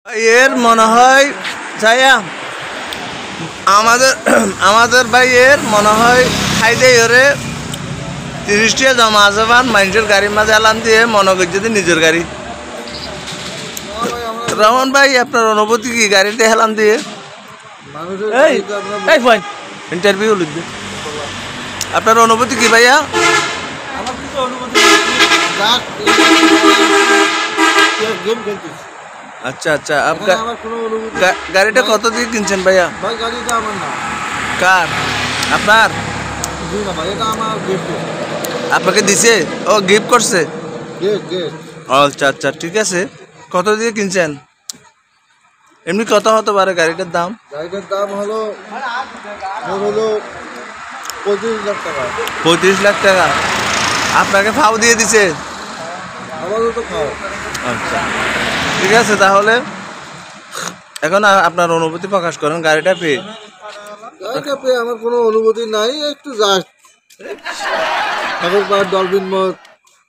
ভাইয়ের মনে হয় ছায়া আমাদের ভাইয়ের মনে হয় খাইতে ওরে 30 টাকা জমা আছে পান মানুষের গাড়ির মাঝে এলাম দিয়ে মনে করছে যে নিজের গাড়ি। রহমান ভাই আপনার অনুভূতি কি গাড়িতে হেলাম দিয়ে? ইন্টারভিউ লিখবে। আপনার অনুভূতি কি ভাইয়া? আচ্ছা আচ্ছা, গাড়িটা কত দিয়ে কিনছেন ভাইয়া? কার? আপনার? আপনাকে দিছে? ও গিফট করছে? আচ্ছা আচ্ছা, ঠিক আছে। কত দিয়ে কিনছেন? এমনি কত হতে পারে গাড়িটার দাম? গাড়িটার দাম হলো 35 লাখ টাকা। 35 লাখ টাকা আপনাকে ফাও দিয়ে দিছে? আমারও তো খাও। আচ্ছা ঠিক আছে, তাহলে এখন আপনার অনুভূতি প্রকাশ করেন গাড়িটা পেয়ে। আমার কোনো অনুভূতি নাই, একটু জাস্ট ঠাকুরপাড় ডলফিন মত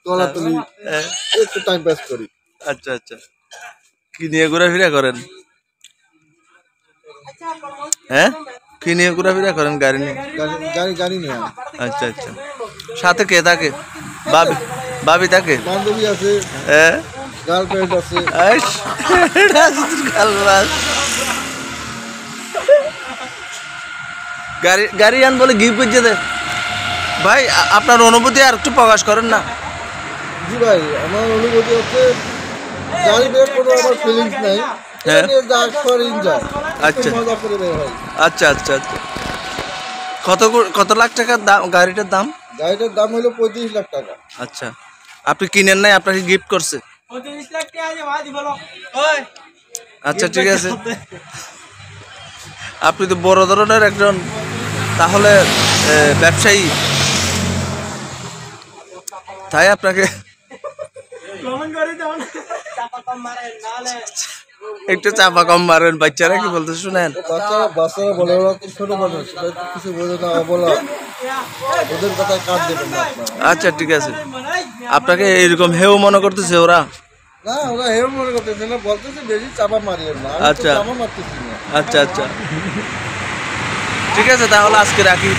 তলাতলি একটু টাইম পাস করি। আচ্ছা আচ্ছা, কি নিয়ে ঘোরাফেরা করেন? হ্যাঁ, কি নিয়ে ঘোরাফেরা করেন? গাড়ি নিয়ে? গাড়ি নিয়ে। আচ্ছা আচ্ছা, সাথে কে থাকে? ভাবি থাকে? বান্ধবী আছে, হ্যাঁ, গার্লফ্রেন্ড আছে। গাড়ি আন বলে গিফট করছে দে ভাই। আপনার অনুভূতি আর একটু প্রকাশ করেন না। জি ভাই, আমার অনুভূতি হচ্ছে গাড়িতে কোনো আমার ফিলিংস নাই। হ্যাঁ, আচ্ছা আচ্ছা আচ্ছা আচ্ছা। কত লাখ টাকার দাম গাড়িটার দাম? গাড়িটার দাম হলো 35 লাখ টাকা। আচ্ছা, আপনি কিনেন নাই, আপনাকে গিফট করছে? আচ্ছা ঠিক আছে, আপনি তো বড় ধরনের একজন তাহলে ব্যবসায়ী, তাই আপনাকে একটু চাপা কম মারেন। বাচ্চারা কি বলতে শুনেন? বাচ্চারা বলে ওরা তো ছোট মানুষ, কিছু বোঝে না, বলা ওদের কথা কাট দেবেন না। আচ্ছা ঠিক আছে, আপনাকে এরকম হেউ মনে করতেছে ওরা? না, ওরা হেউ মনে করতেছে না, বলতেছে বেশি চাপা মারিয়ে না। আচ্ছা চাপা মারতেছি না। আচ্ছা আচ্ছা, ঠিক আছে তাহলে আজকে রাখি।